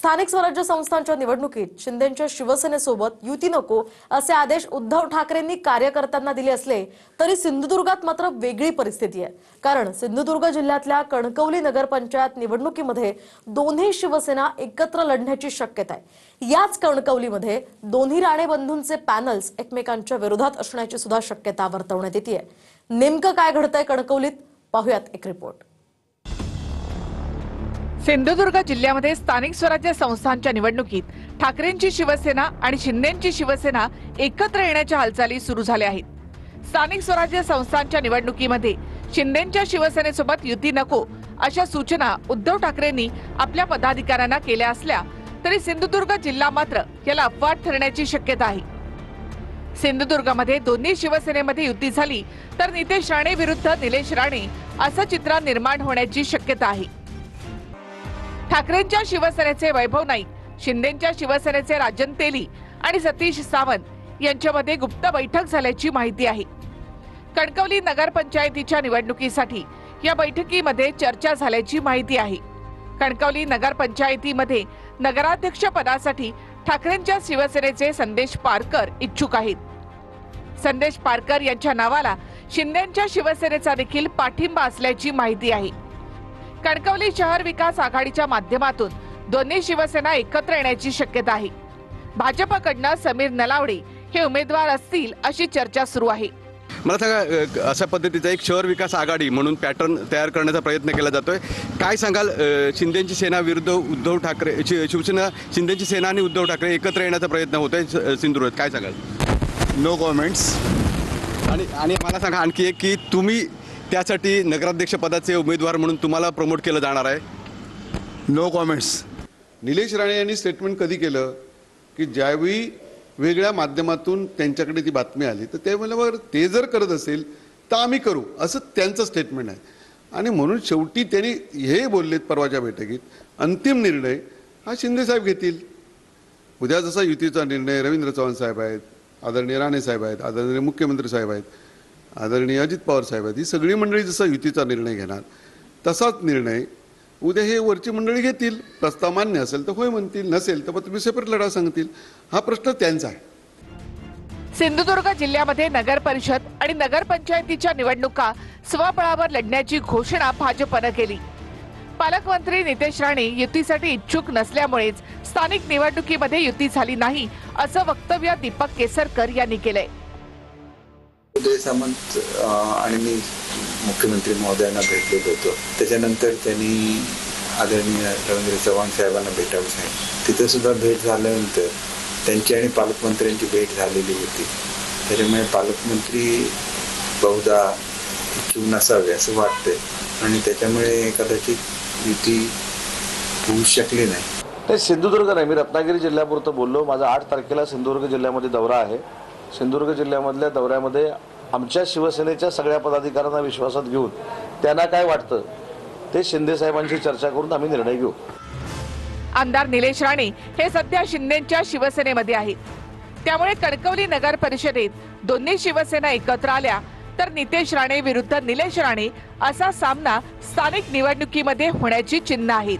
स्थानिक स्वराज्य संस्थांच्या निवडणुकीत शिंदेंच्या शिवसेनेसोबत युती नको असे आदेश उद्धव ठाकरेंनी कार्यकर्त्यांना दिले असले तरी सिंधुदुर्गात मात्र वेगळी परिस्थिती आहे। कारण सिंधुदुर्ग जिल्ह्यातल्या कणकवली नगरपंचायत निवडणुकीमध्ये दोन्ही शिवसेना एकत्र लढण्याची शक्यता आहे। याच कणकवलीमध्ये दोन्ही राणे बंधूंचे पॅनल्स एकमेकांच्या विरोधात असण्याची सुद्धा शक्यता वर्तवण्यात येते। नेमकं काय घडतंय कणकवलीत पाहूयात एक रिपोर्ट। सिंधुदुर्ग जिल्ह्यामध्ये स्थानिक स्वराज्य संस्थांच्या निवडणुकीत ठाकरेंची शिवसेना आणि शिंदेंची शिवसेना एकत्र येण्याच्या हालचाली सुरू झाल्या आहेत। स्थानिक स्वराज्य संस्थांच्या निवडणुकीमध्ये शिंदेंच्या शिवसेनेसोबत युती नको अशा सूचना उद्धव ठाकरेंनी आपल्या पदाधिकाऱ्यांना केल्या असल्या तरी सिंधुदुर्ग जिल्हा मात्र याला अपवाद ठरण्याची शक्यता आहे। सिंधुदुर्गमध्ये दोन्ही शिवसेनेमध्ये युती झाली तर नितेश राणे विरुद्ध निलेश राणे असं चित्र निर्माण होण्याची शक्यता आहे। ठाकरेंच्या शिवसेनेचे वैभव नाईक, शिंदेंच्या शिवसेनेचे राजन तेली आणि सतीश सावंत यांच्यामध्ये गुप्त बैठक झाल्याची माहिती आहे। कणकवली नगरपंचायतीच्या निवडणुकीसाठी या बैठकीमध्ये चर्चा झाल्याची माहिती आहे। कणकवली नगरपंचायतीमध्ये नगराध्यक्ष पदासाठी ठाकरेंच्या शिवसेनेचे संदेश पारकर इच्छुक आहेत। संदेश पारकर यांच्या नावाला शिंदेंच्या शिवसेनेचा देखील पाठिंबा असल्याची माहिती आहे। कणकवली शहर विकास आघाडीच्या माध्यमातून दोन्ही शिवसेना एकत्र येण्याची शक्यता आहे। भाजपकडनं समीर नलावडे हे उमेदवार असतील अशी चर्चा सुरू आहे। मला सांगा, अशा पद्धतीचा एक शहर विकास आघाडी म्हणून पॅटर्न तयार करण्याचा प्रयत्न केला जातोय। काय सांगाल, शिंदेंची सेना विरुद्ध उद्धव ठाकरे, शिवसेना शिंदेंची सेना आणि उद्धव ठाकरे एकत्र येण्याचा प्रयत्न होतोय सिंधुदुर्गात, काय सांगाल? No comments. आणि मला सांगा आणखी एक की तुम्ही त्यासाठी नगराध्यक्ष पदाचे उमेदवार म्हणून तुम्हाला प्रमोट केलं जाणार आहे? No comments. निलेश राणे यांनी स्टेटमेंट कधी केलं की ज्यावेळी वेगळ्या माध्यमातून त्यांच्याकडे ती बातमी आली तर त्यावेळेवर ते जर करत असेल तर आम्ही करू, असं त्यांचं स्टेटमेंट आहे। आणि म्हणून शेवटी त्यांनी हे बोललेत परवाच्या बैठकीत, अंतिम निर्णय हा शिंदेसाहेब घेतील। उद्या जसा युतीचा निर्णय रवींद्र चव्हाण साहेब आहेत, आदरणीय राणे साहेब आहेत, आदरणीय मुख्यमंत्री साहेब आहेत, आदरणीय अजित पवार साहेब आहेत, ही सगळी मंडळी जसा युतीचा निर्णय घेणार तसाच निर्णय उद्या हे वरची मंडळी घेतील। प्रस्ताव मान्य असेल तर होय म्हणतील, नसेल तर तुम्ही सेपरेट लढा सांगतील। हा प्रश्न त्यांचा आहे। सिंधुदुर्ग जिल्ह्यामध्ये नगर परिषद आणि नगरपंचायतीच्या निवडणुका स्वबळावर लढण्याची घोषणा भाजपने केली। पालकमंत्री नितेश राणे युतीसाठी इच्छुक नसल्यामुळेच स्थानिक निवडणुकीमध्ये युती झाली नाही असं वक्तव्य दीपक केसरकर यांनी केलंय। उदय सामंत आणि मी मुख्यमंत्री महोदयांना भेटलेलो होतो। त्याच्यानंतर त्यांनी आदरणीय रवींद्र चव्हाण साहेबांना भेटायला सांगितलं। तिथे सुद्धा भेट झाल्यानंतर त्यांची आणि पालकमंत्र्यांची भेट झालेली होती। त्याच्यामुळे पालकमंत्री बहुधा इच्छुक नसावे असं वाटतंय आणि त्याच्यामुळे कदाचित युती होऊ शकली नाही। ते सिंधुदुर्ग नाही, मी रत्नागिरी जिल्ह्यापुरतं बोललो। माझा 8 तारखेला सिंधुदुर्ग जिल्ह्यामध्ये दौरा आहे। सिंधुदुर्ग जिल्ह्यामधल्या दौऱ्यामध्ये आमच्या शिवसेनेच्या सगळ्या पदाधिकाऱ्यांना विश्वासात घेऊन त्यांना काय वाटतं ते शिंदे साहेबांशी चर्चा करून आम्ही निर्णय घेऊ। आमदार निलेश राणे हे सध्या शिंदेंच्या शिवसेनेमध्ये आहेत। त्यामुळे कणकवली नगर परिषदेत दोन्ही शिवसेना एकत्र आल्या तर नितेश राणे विरुद्ध निलेश राणे असा सामना स्थानिक निवडणुकीमध्ये होण्याची चिन्ह आहेत।